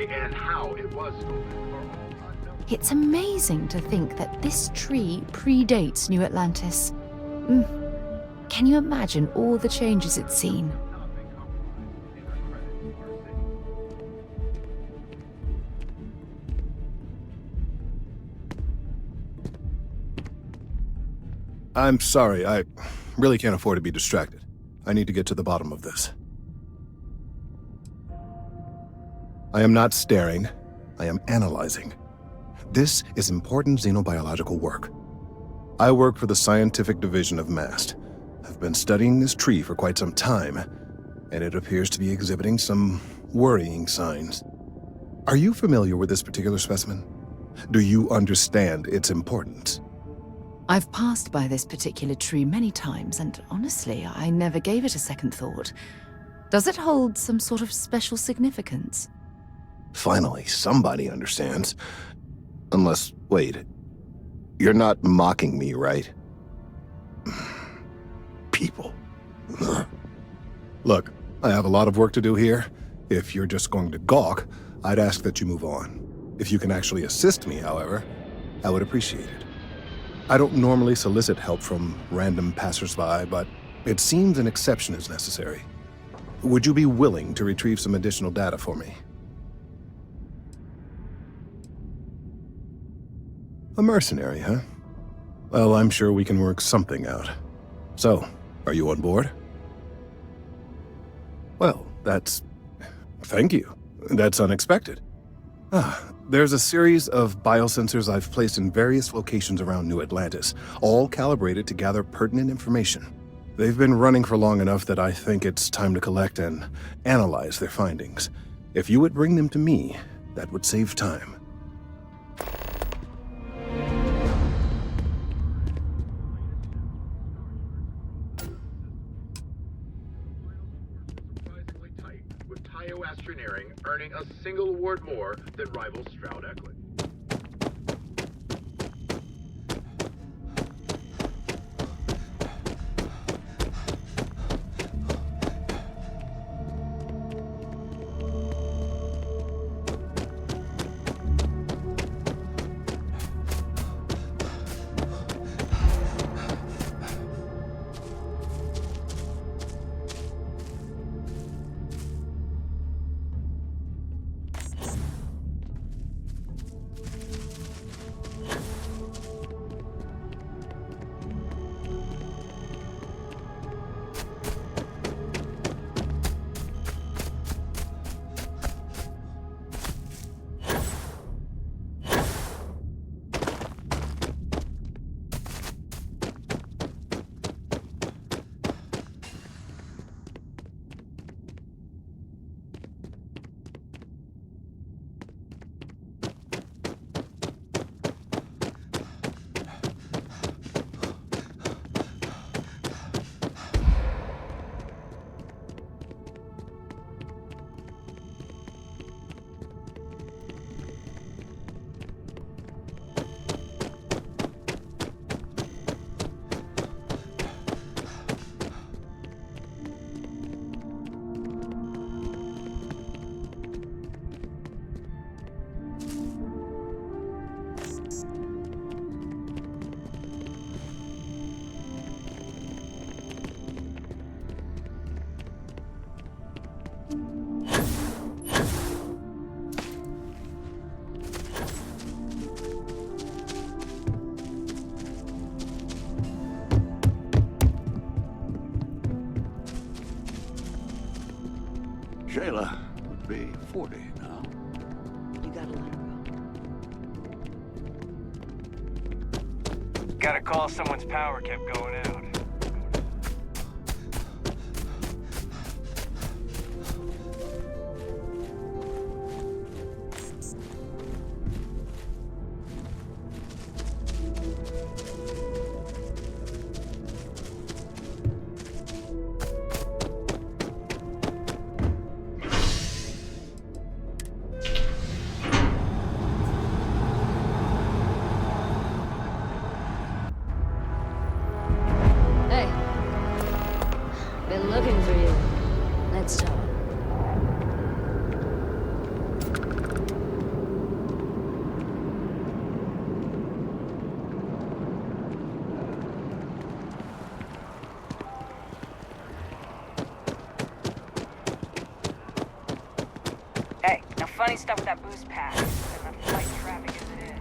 and how it was stolen are all unknown. It's amazing to think that this tree predates New Atlantis. Can you imagine all the changes it's seen? I'm sorry, I really can't afford to be distracted. I need to get to the bottom of this. I am not staring, I am analyzing. This is important xenobiological work. I work for the scientific division of MAST. I've been studying this tree for quite some time, and it appears to be exhibiting some worrying signs. Are you familiar with this particular specimen? Do you understand its importance? I've passed by this particular tree many times, and honestly, I never gave it a second thought. Does it hold some sort of special significance? Finally, somebody understands. Unless, wait, you're not mocking me, right? People. Look, I have a lot of work to do here. If you're just going to gawk, I'd ask that you move on. If you can actually assist me, however, I would appreciate it. I don't normally solicit help from random passersby, but it seems an exception is necessary. Would you be willing to retrieve some additional data for me? A mercenary, huh? Well, I'm sure we can work something out. So, are you on board? Well, thank you. That's unexpected. There's a series of biosensors I've placed in various locations around New Atlantis, all calibrated to gather pertinent information. They've been running for long enough that I think it's time to collect and analyze their findings. If you would bring them to me, that would save time. Earning a single award more than rival Stroud Eklund. Shayla would be 40 now. You gotta let her go. Gotta call, someone's power kept going out. off that boost pass, and the flight traffic as it is.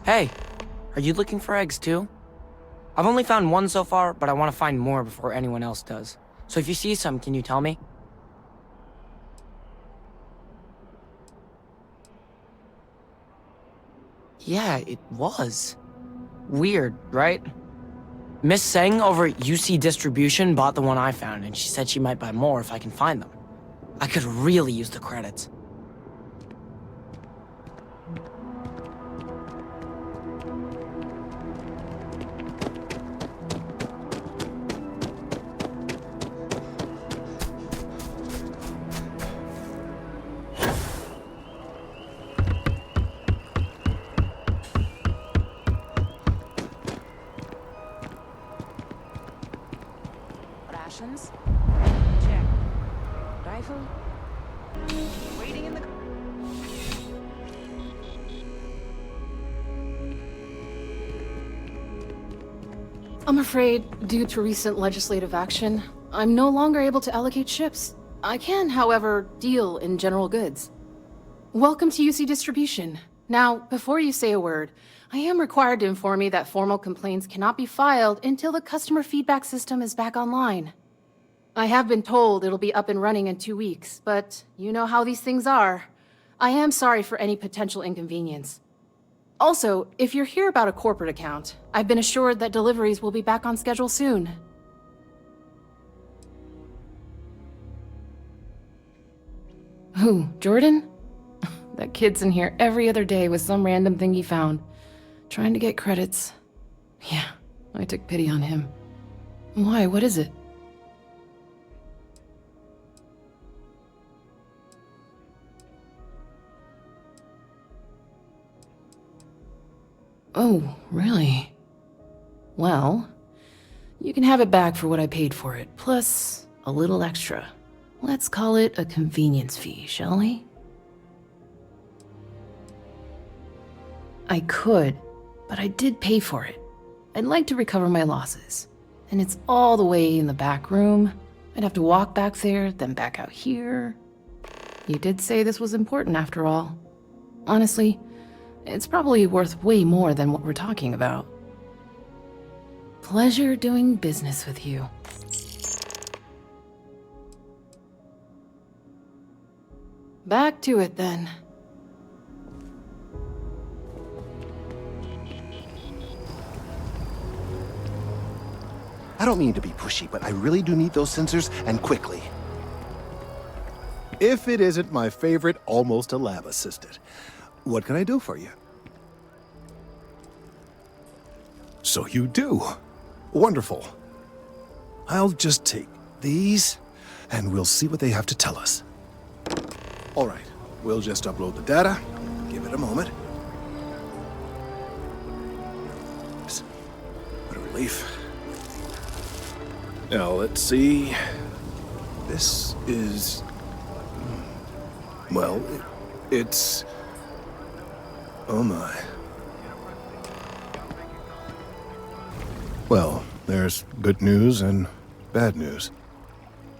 Hey, are you looking for eggs too? I've only found one so far, but I want to find more before anyone else does. So if you see some, can you tell me? Yeah, it was. Weird, right? Miss Tseng over at UC Distribution bought the one I found, and she said she might buy more if I can find them. I could really use the credits. Rations? Check. Rifle? Waiting in the... I'm afraid, due to recent legislative action, I'm no longer able to allocate ships. I can, however, deal in general goods. Welcome to UC Distribution. Now, before you say a word, I am required to inform you that formal complaints cannot be filed until the customer feedback system is back online. I have been told it'll be up and running in 2 weeks, but you know how these things are. I am sorry for any potential inconvenience. Also, if you're here about a corporate account, I've been assured that deliveries will be back on schedule soon. Who, Jordan? That kid's in here every other day with some random thing he found, trying to get credits. Yeah, I took pity on him. Why, what is it? Oh, really? Well, you can have it back for what I paid for it, plus a little extra. Let's call it a convenience fee, shall we? I could, but I did pay for it. I'd like to recover my losses. And it's all the way in the back room. I'd have to walk back there, then back out here. You did say this was important after all. Honestly, it's probably worth way more than what we're talking about. Pleasure doing business with you. Back to it then. I don't mean to be pushy, but I really do need those sensors, and quickly. If it isn't my favorite almost a lab assistant, what can I do for you? So you do. Wonderful. I'll just take these, and we'll see what they have to tell us. All right, we'll just upload the data. Give it a moment. What a relief. Now, let's see. This is... well, it's... oh my. Well, there's good news and bad news.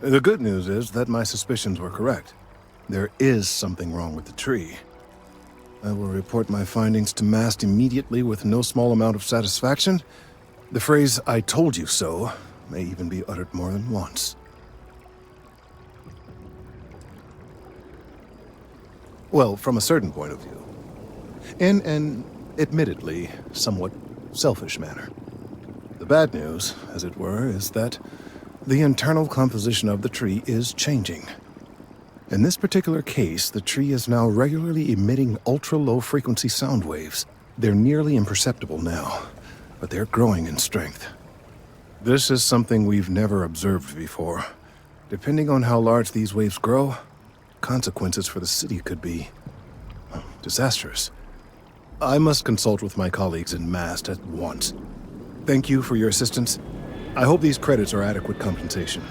The good news is that my suspicions were correct. There is something wrong with the tree. I will report my findings to MAST immediately with no small amount of satisfaction. The phrase, "I told you so," may even be uttered more than once. Well, from a certain point of view. In an, admittedly, somewhat selfish manner. The bad news, as it were, is that the internal composition of the tree is changing. In this particular case, the tree is now regularly emitting ultra-low frequency sound waves. They're nearly imperceptible now, but they're growing in strength. This is something we've never observed before. Depending on how large these waves grow, consequences for the city could be disastrous. I must consult with my colleagues in MAST at once. Thank you for your assistance. I hope these credits are adequate compensation.